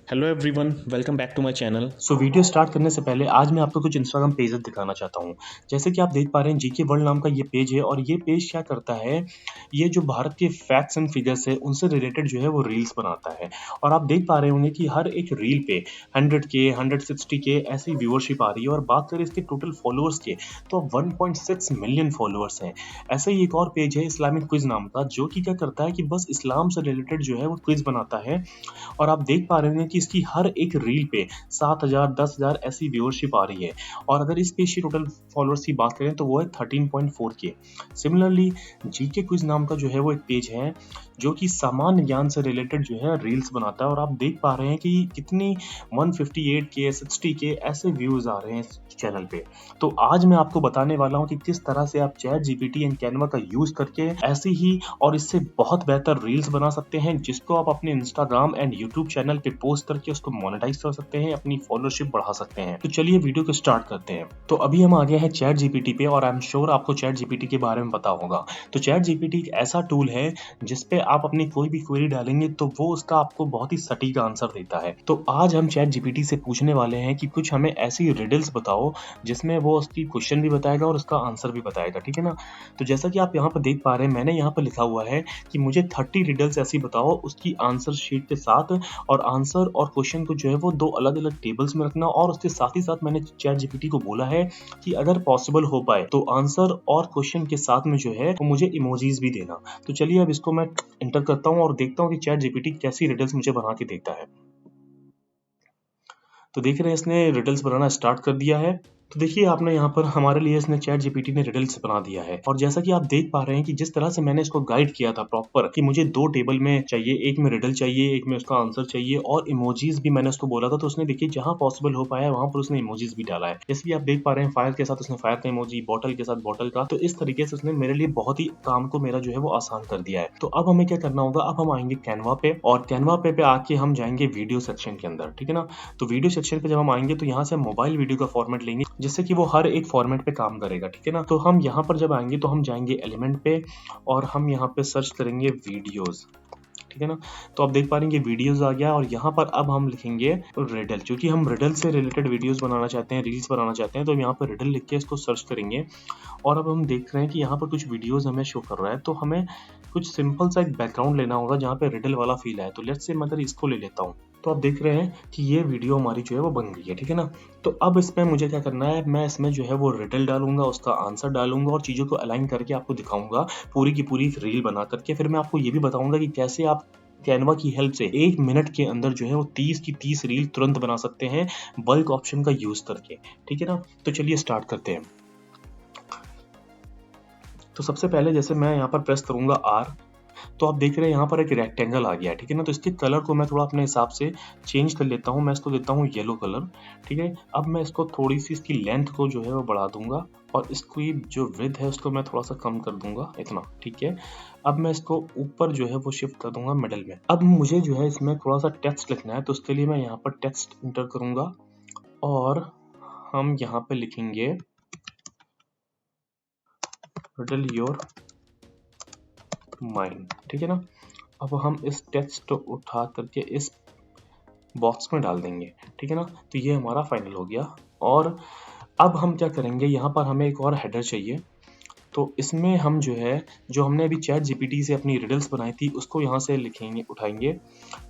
Hello everyone, welcome back to my channel. So video start करने से पहले आज मैं आपको कुछ इंस्टाग्राम पेजेस दिखाना चाहता हूँ। जैसे कि आप देख पा रहे हैं जीके वर्ल्ड नाम का ये पेज है और ये पेज क्या करता है, ये जो भारत के फैक्ट्स एंड फिगर्स है उनसे रिलेटेड जो है वो रील्स बनाता है। और आप देख पा रहे होंगे कि हर एक रील पे 100K 160K ऐसी व्यूअरशिप आ रही है। और बात करें इसके टोटल फॉलोअर्स के तो 1.6 मिलियन फॉलोअर्स हैं। ऐसे ही एक और पेज है इस्लामिक क्विज नाम का, जो कि क्या करता है कि बस इस्लाम से रिलेटेड जो है वो क्विज बनाता है। और आप देख पा रहे हैं कि इसकी हर एक रील पे 7,000 10,000 ऐसी व्यूअरशिप आ रही है। और अगर इस पेज की टोटल फॉलोअर्स की बात करें तो वो है 13.4K। सिमिलरली जीके क्विज नाम का जो है वो एक पेज है जो कि सामान्य ज्ञान से रिलेटेड जो है रील्स बनाता है। और आप देख पा रहे हैं कि कितनी 158K 60K ऐसे व्यूज आ रहे हैं इस चैनल पे। तो आज मैं आपको बताने वाला हूं कि किस तरह से आप चैट जीपीटी एंड कैनवा का यूज करके ऐसी ही और इससे बहुत बेहतर रील्स बना सकते हैं, जिसको आप अपने इंस्टाग्राम एंड यूट्यूब चैनल पे पोस्ट करके उसको मोनेटाइज कर सकते हैं, अपनी फॉलोअरशिप बढ़ा सकते हैं। तो चलिए वीडियो को स्टार्ट करते हैं। तो अभी हम आ गए हैं चैट जीपीटी पे और आई एम श्योर आपको चैट जीपीटी के बारे में पता होगा। तो चैट जीपीटी एक ऐसा टूल है जिसपे आप अपनी कोई भी क्वेरी डालेंगे तो वो उसका आपको बहुत ही सटीक आंसर देता है। तो आज हम चैट जीपीटी से पूछने वाले हैं कि कुछ हमें ऐसी रिडल्स बताओ जिसमें वो उसकी क्वेश्चन भी बताएगा और उसका आंसर भी बताएगा, ठीक है ना। तो जैसा कि आप यहाँ पर देख पा रहे हैं, मैंने यहाँ पर लिखा हुआ है कि मुझे 30 रिडल्स ऐसी बताओ उसकी आंसर शीट के साथ। और आंसर और क्वेश्चन को जो है वो दो अलग अलग टेबल्स में रखना। और उसके साथ ही साथ मैंने चैट जीपीटी को बोला है कि अगर पॉसिबल हो पाए तो आंसर और क्वेश्चन के साथ में जो है वो मुझे इमोजीज भी देना। तो चलिए अब इसको मैं एंटर करता हूँ और देखता हूँ कि चैट जीपीटी कैसी रिडल्स मुझे बना के देता है। तो देख रहे हैं इसने रिडल्स बनाना स्टार्ट कर दिया है। तो देखिए आपने यहाँ पर हमारे लिए इसने चैट जीपीटी ने रिडल्स बना दिया है। और जैसा कि आप देख पा रहे हैं कि जिस तरह से मैंने इसको गाइड किया था प्रॉपर कि मुझे दो टेबल में चाहिए, एक में रिडल चाहिए, एक में उसका आंसर चाहिए और इमोजीज भी मैंने उसको बोला था। तो उसने देखिए जहां पॉसिबल हो पाया वहां पर उसने इमोजीज भी डाला है। जैसे कि आप देख पा रहे हैं फायर के साथ उसने फायर का इमोजी, बॉटल के साथ बॉटल का। तो इस तरीके से उसने मेरे लिए बहुत ही काम को मेरा जो है वो आसान कर दिया है। तो अब हमें क्या करना होगा, अब हम आएंगे कैनवा पे और कैनवा पे आके हम जाएंगे वीडियो सेक्शन के अंदर, ठीक है ना। तो वीडियो सेक्शन पे जब हम आएंगे तो यहाँ से मोबाइल वीडियो का फॉर्मेट लेंगे जिससे कि वो हर एक फॉर्मेट पे काम करेगा, ठीक है ना। तो हम यहाँ पर जब आएंगे तो हम जाएंगे एलिमेंट पे और हम यहाँ पे सर्च करेंगे वीडियोस, ठीक है ना। तो आप देख पा रहे हैं कि वीडियोस आ गया और यहाँ पर अब हम लिखेंगे रिडल, क्योंकि हम रिडल से रिलेटेड वीडियोस बनाना चाहते हैं, रील्स बनाना चाहते हैं। तो हम यहाँ पर रिडल लिख के इसको सर्च करेंगे और अब हम देख रहे हैं कि यहाँ पर कुछ वीडियोस हमें शो कर रहा है। तो हमें कुछ सिंपल सा एक बैकग्राउंड लेना होगा जहाँ पे रिडल वाला फील है। तो लेट्स से मैं इसको ले लेता हूँ। तो आप देख रहे हैं कि ये वीडियो हमारी जो है वो बन गई है, ठीक है ना। तो अब इसमें मुझे क्या करना है, मैं इसमें जो है वो रिडल डालूंगा, उसका आंसर डालूंगा और चीज़ों को अलाइन करके आपको दिखाऊंगा पूरी की पूरी रील बना करके। फिर मैं आपको ये भी बताऊंगा कि कैसे आप कैनवा की हेल्प से 1 मिनट के अंदर जो है वो 30 की 30 रील तुरंत बना सकते हैं बल्क ऑप्शन का यूज करके, ठीक है ना। तो चलिए स्टार्ट करते हैं। तो सबसे पहले जैसे मैं यहाँ पर प्रेस करूंगा आर, तो आप देख रहे हैं यहाँ पर एक रेक्टेंगल आ गया है, ठीक है ना। तो इसके कलर को मैं थोड़ा अपने हिसाब से चेंज कर लेता हूँ। मैं इसको देता हूँ येलो कलर, ठीक है। अब मैं इसको थोड़ी सी इसकी लेंथ को जो है वो बढ़ा दूंगा और इसकी जो विड्थ है उसको मैं थोड़ा सा कम कर दूंगा, इतना, ठीक है। अब मैं इसको ऊपर जो है वो शिफ्ट कर दूंगा मिडल में। अब मुझे जो है इसमें थोड़ा सा टेक्स्ट लिखना है, तो उसके लिए मैं यहाँ पर टेक्स्ट इंटर करूंगा और हम यहाँ पे लिखेंगे रिडल योर माइंड, ठीक है ना। अब हम इस टेक्स्ट को उठा करके इस बॉक्स में डाल देंगे, ठीक है ना। तो ये हमारा फाइनल हो गया। और अब हम क्या करेंगे, यहाँ पर हमें एक और हेडर चाहिए। तो इसमें हम जो है, जो हमने अभी चैट जीपीटी से अपनी रिडल्स बनाई थी उसको यहाँ से लिखेंगे, उठाएंगे।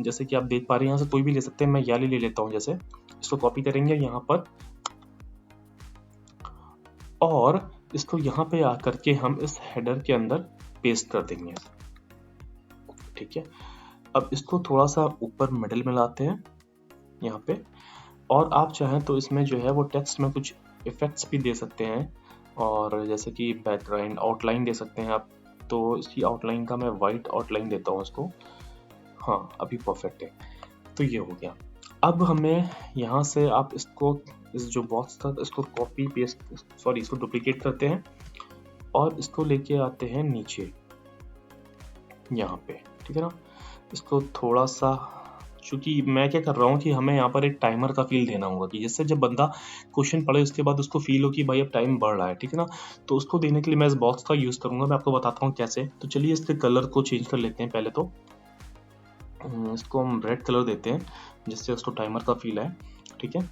जैसे कि आप देख पा रहे हैं यहाँ से कोई भी ले सकते हैं, मैं याली ले लेता हूँ। जैसे इसको कॉपी करेंगे यहाँ पर और इसको यहाँ पे आकर के हम इस हेडर के अंदर पेस्ट कर देंगे, ठीक है। अब इसको थोड़ा सा ऊपर मिडिल में लाते हैं यहाँ पे। और आप चाहें तो इसमें जो है वो टेक्स्ट में कुछ इफेक्ट्स भी दे सकते हैं और जैसे कि बैकग्राउंड आउटलाइन दे सकते हैं आप। तो इसकी आउटलाइन का मैं वाइट आउटलाइन देता हूँ इसको। हाँ, अभी परफेक्ट है। तो ये हो गया। अब हमें यहाँ से आप इसको, इस जो बॉक्स था इसको कॉपी पेस्ट, सॉरी इसको डुप्लीकेट करते हैं और इसको लेके आते हैं नीचे यहाँ पे, ठीक है ना। इसको थोड़ा सा, चूंकि मैं क्या कर रहा हूँ कि हमें यहाँ पर एक टाइमर का फील देना होगा कि जिससे जब बंदा क्वेश्चन पढ़े उसके बाद उसको फील हो कि भाई अब टाइम बढ़ रहा है, ठीक है ना। तो उसको देने के लिए मैं इस बॉक्स का यूज करूंगा। मैं आपको बताता हूँ कैसे। तो चलिए इसके कलर को चेंज कर लेते हैं पहले। तो इसको हम रेड कलर देते हैं जिससे उसको टाइमर का फील है। ठीक है,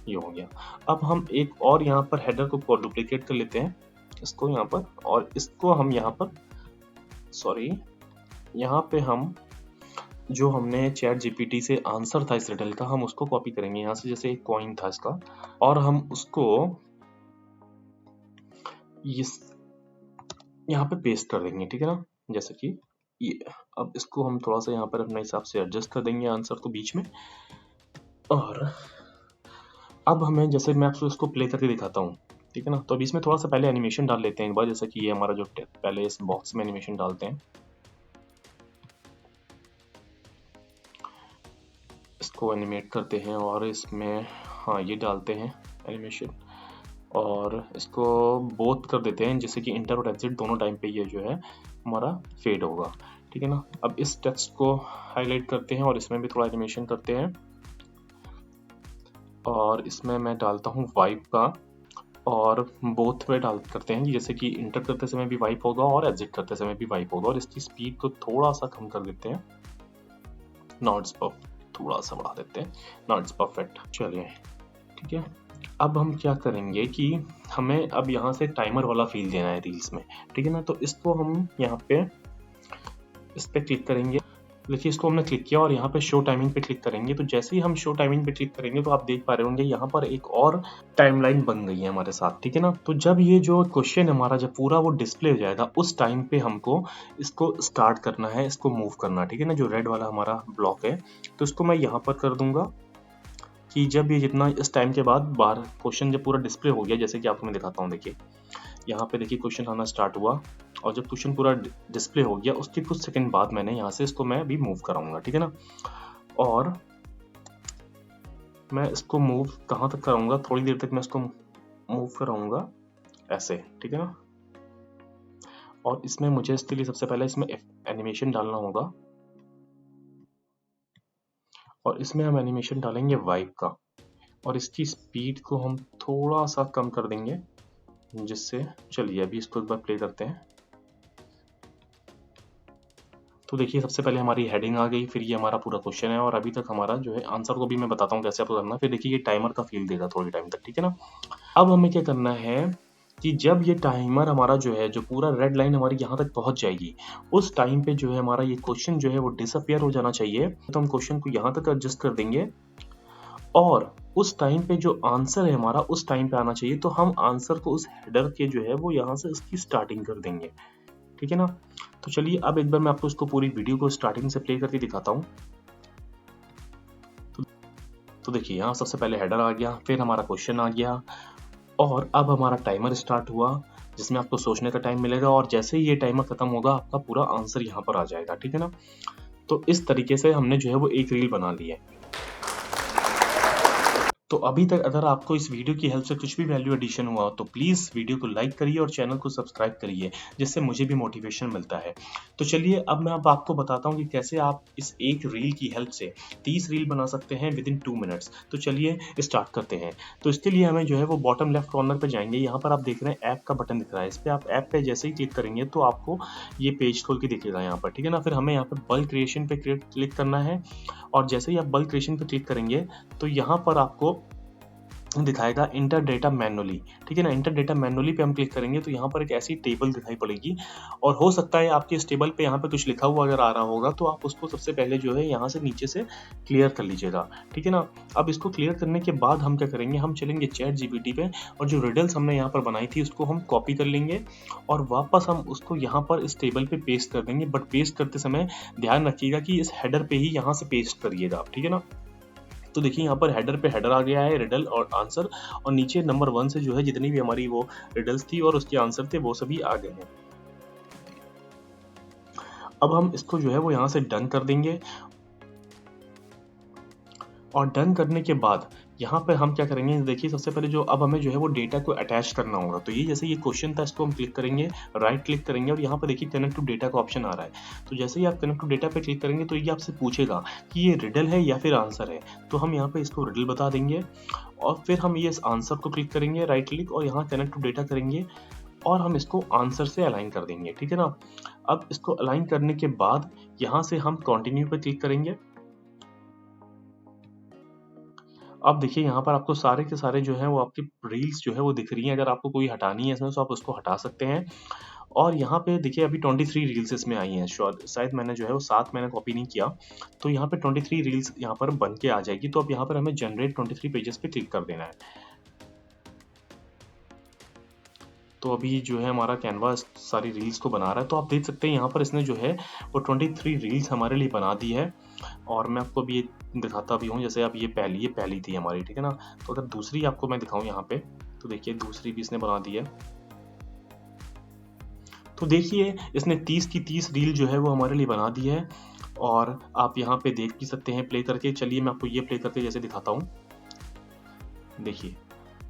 ये हो गया। अब हम एक और यहाँ पर हेडर को डुप्लीकेट कर लेते हैं इसको यहाँ पर, और इसको हम यहाँ पर यहाँ पे हम जो हमने चैट जीपीटी से आंसर था इस रिडल का, हम उसको कॉपी करेंगे यहाँ से, जैसे एक कॉइन था इसका, और हम उसको यहाँ पे पेस्ट कर देंगे। ठीक है ना, जैसे कि ये। अब इसको हम थोड़ा सा यहाँ पर अपने हिसाब से एडजस्ट कर देंगे आंसर को बीच में। और अब हमें, जैसे मैं आपको इसको प्ले करके दिखाता हूँ, ठीक है ना, तो अब इसमें थोड़ा सा पहले एनिमेशन डाल लेते हैं एक बार, जैसा कि ये हमारा जो पहले इस बॉक्स में एनिमेशन डालते हैं, इसको एनिमेट करते हैं और इसमें हाँ ये डालते हैं एनिमेशन, और इसको बोथ कर देते हैं, जैसे कि इंटर और एग्जिट दोनों टाइम पे ये जो है हमारा फेड होगा। ठीक है ना, अब इस टेक्स्ट को हाईलाइट करते हैं और इसमें भी थोड़ा एनिमेशन करते हैं, और इसमें मैं डालता हूँ वाइप का, और बोथ में करते हैं, जैसे कि इंटर करते समय भी वाइप होगा और एग्जिट करते समय भी वाइप होगा, और इसकी स्पीड को थोड़ा सा कम कर देते हैं, नॉट थोड़ा सा बढ़ा देते हैं, नॉट परफेक्ट। चलिए ठीक है, अब हम क्या करेंगे कि हमें अब यहाँ से टाइमर वाला फील देना है रील्स में। ठीक है ना, तो इसको हम यहाँ पे इस पे क्लिक करेंगे। देखिए इसको हमने क्लिक किया और यहाँ पे शो टाइमिंग पे क्लिक करेंगे, तो जैसे ही हम शो टाइमिंग पे क्लिक करेंगे तो आप देख पा रहे होंगे यहाँ पर एक और टाइमलाइन बन गई है हमारे साथ। ठीक है ना, तो जब ये जो क्वेश्चन हमारा जब पूरा वो डिस्प्ले हो जाएगा, उस टाइम पे हमको इसको स्टार्ट करना है, इसको मूव करना। ठीक है ना, जो रेड वाला हमारा ब्लॉक है, तो इसको मैं यहाँ पर कर दूंगा कि जब ये जितना इस टाइम के बाद बाहर क्वेश्चन जब पूरा डिस्प्ले हो गया, जैसे कि आपको मैं दिखाता हूँ, देखिए यहाँ पे देखिए क्वेश्चन आना स्टार्ट हुआ, और जब क्वेश्चन पूरा डिस्प्ले हो गया उसके कुछ सेकंड बाद मैंने यहाँ से इसको मैं अभी मूव कराऊंगा। ठीक है ना, और मैं इसको मूव कहाँ तक कराऊंगा, थोड़ी देर तक मैं इसको मूव कराऊंगा ऐसे। ठीक है ना, और इसमें मुझे इसके लिए सबसे पहले इसमें एनिमेशन डालना होगा, और इसमें हम एनिमेशन डालेंगे वाइप का, और इसकी स्पीड को हम थोड़ा सा कम कर देंगे, जिससे चलिए अभी इसको एक बार प्ले करते हैं। तो देखिए सबसे पहले हमारी हेडिंग आ गई, फिर ये हमारा पूरा क्वेश्चन है, और अभी तक हमारा जो है आंसर को भी मैं बताता हूँ कैसे आपको करना है। फिर देखिए ये टाइमर का फील देगा थोड़ी टाइम तक। ठीक है ना, अब हमें क्या करना है कि जब ये टाइमर हमारा जो है, जो पूरा रेड लाइन हमारी यहाँ तक पहुंच जाएगी, उस टाइम पे जो है हमारा ये क्वेश्चन जो है वो डिसअपियर हो जाना चाहिए। तो हम क्वेश्चन को यहाँ तक एडजस्ट कर देंगे, और उस टाइम पे जो आंसर है हमारा उस टाइम पे आना चाहिए, तो हम आंसर को उस हेडर के जो है वो यहाँ से इसकी स्टार्टिंग कर देंगे। ठीक है ना, तो चलिए अब एक बार मैं आपको इसको पूरी वीडियो को स्टार्टिंग से प्ले करके दिखाता हूँ। तो देखिए यहाँ सबसे पहले हेडर आ गया, फिर हमारा क्वेश्चन आ गया, और अब हमारा टाइमर स्टार्ट हुआ, जिसमें आपको सोचने का टाइम मिलेगा, और जैसे ही ये टाइमर खत्म होगा आपका पूरा आंसर यहाँ पर आ जाएगा। ठीक है ना, तो इस तरीके से हमने जो है वो एक रील बना ली है। तो अभी तक अगर आपको इस वीडियो की हेल्प से कुछ भी वैल्यू एडिशन हुआ तो प्लीज़ वीडियो को लाइक करिए और चैनल को सब्सक्राइब करिए, जिससे मुझे भी मोटिवेशन मिलता है। तो चलिए अब मैं आपको बताता हूँ कि कैसे आप इस एक रील की हेल्प से 30 रील बना सकते हैं विद इन 2 मिनट्स। तो चलिए स्टार्ट करते हैं। तो इसके लिए हमें जो है वो बॉटम लेफ्ट कॉर्नर पर जाएंगे, यहाँ पर आप देख रहे हैं ऐप का बटन दिख रहा है, इस पर आप ऐप पे जैसे ही क्लिक करेंगे तो आपको ये पेज खोल के दिखेगा यहाँ पर। ठीक है ना, फिर हमें यहाँ पर बल्क क्रिएशन पे क्लिक करना है, और जैसे ही आप बल्क क्रिएशन पे क्लिक करेंगे तो यहाँ पर आपको दिखाएगा इंटर डेटा मैनुअली। ठीक है ना, इंटर डेटा मैनुअली पे हम क्लिक करेंगे तो यहाँ पर एक ऐसी टेबल दिखाई पड़ेगी, और हो सकता है आपके इस टेबल पे यहाँ पे कुछ लिखा हुआ अगर आ रहा होगा तो आप उसको सबसे पहले जो है यहाँ से नीचे से क्लियर कर लीजिएगा। ठीक है ना, अब इसको क्लियर करने के बाद हम क्या करेंगे, हम चलेंगे चैट जीपीटी पे, और जो रिडल्स हमने यहाँ पर बनाई थी उसको हम कॉपी कर लेंगे, और वापस हम उसको यहाँ पर इस टेबल पे पेस्ट कर देंगे। बट पेस्ट करते समय ध्यान रखिएगा कि इस हेडर पे ही यहाँ से पेस्ट करिएगा आप। ठीक है ना, तो देखिए यहाँ पर हेडर पे हेडर आ गया है, रिडल और आंसर, और नीचे नंबर 1 से जो है जितनी भी हमारी वो रिडल्स थी और उसके आंसर थे वो सभी आ गए हैं। अब हम इसको जो है वो यहाँ से डन कर देंगे, और डन करने के बाद यहाँ पर हम क्या करेंगे, देखिए सबसे पहले जो अब हमें जो है वो डेटा को अटैच करना होगा। तो ये जैसे ये क्वेश्चन था, इसको हम क्लिक करेंगे, राइट क्लिक करेंगे, और यहाँ पर देखिए कनेक्ट टू डेटा का ऑप्शन आ रहा है। तो जैसे ही आप कनेक्ट टू डेटा पे क्लिक करेंगे तो ये आपसे पूछेगा कि ये रिडल है या फिर आंसर है, तो हम यहाँ पे इसको रिडल बता देंगे, और फिर हम ये इस आंसर को क्लिक करेंगे, राइट क्लिक, और यहाँ कनेक्ट टू डेटा करेंगे, और हम इसको आंसर से अलाइन कर देंगे, ठीक है ना। अब इसको अलाइन करने के बाद यहाँ से हम कंटिन्यू पे क्लिक करेंगे। अब देखिए यहाँ पर आपको सारे के सारे जो है वो आपकी रील्स जो है वो दिख रही हैं। अगर आपको कोई हटानी है इसमें तो आप उसको हटा सकते हैं। और यहाँ पे देखिए अभी 23 रील्स इसमें आई हैं। शायद मैंने जो है वो 7 मैंने कॉपी नहीं किया, तो यहाँ पे 23 रील्स यहाँ पर बन के आ जाएगी। तो अब यहाँ पर हमें जनरेट 23 पेजेस पे क्लिक कर देना है। तो अभी जो है हमारा कैनवा सारी रील्स को बना रहा है। तो आप देख सकते हैं यहाँ पर इसने जो है वो 23 रील्स हमारे लिए बना दी है। और मैं आपको अभी ये दिखाता भी हूँ। जैसे अब ये पहली थी हमारी, ठीक है ना। तो अगर दूसरी आपको मैं दिखाऊँ यहाँ पे, तो देखिए दूसरी भी इसने बना दी है। तो देखिए इसने 30 की 30 रील जो है वो हमारे लिए बना दी है। और आप यहाँ पे देख भी सकते हैं प्ले करके। चलिए मैं आपको ये प्ले करके जैसे दिखाता हूँ। देखिए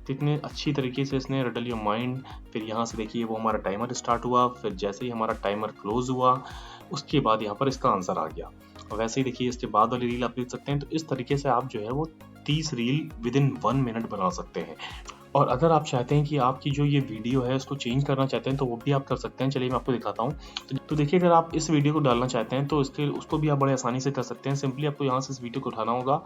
कितने अच्छी तरीके से इसने रिडल योर माइंड। फिर यहाँ से देखिए वो हमारा टाइमर स्टार्ट हुआ। फिर जैसे ही हमारा टाइमर क्लोज हुआ उसके बाद यहाँ पर इसका आंसर आ गया। और वैसे ही देखिए इसके बाद वाली रील आप देख सकते हैं। तो इस तरीके से आप जो है वो 30 रील विद इन 1 मिनट बना सकते हैं। और अगर आप चाहते हैं कि आपकी जो ये वीडियो है उसको चेंज करना चाहते हैं तो वो भी आप कर सकते हैं। चलिए मैं आपको दिखाता हूँ। तो देखिए अगर आप इस वीडियो को डालना चाहते हैं तो उसको भी आप बड़े आसानी से कर सकते हैं। सिंपली आपको यहाँ से इस वीडियो को उठाना होगा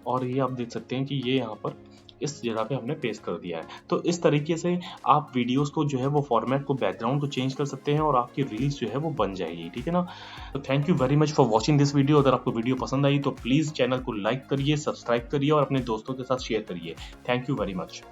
और ये आप देख सकते हैं कि ये यहाँ पर इस जगह पे हमने पेस्ट कर दिया है। तो इस तरीके से आप वीडियोस को जो है वो फॉर्मेट को, बैकग्राउंड को चेंज कर सकते हैं और आपकी रील्स जो है वो बन जाएगी, ठीक है ना। तो thank you very much for watching this video. अगर आपको वीडियो पसंद आई तो प्लीज़ चैनल को लाइक करिए, सब्सक्राइब करिए और अपने दोस्तों के साथ शेयर करिए। Thank you very much.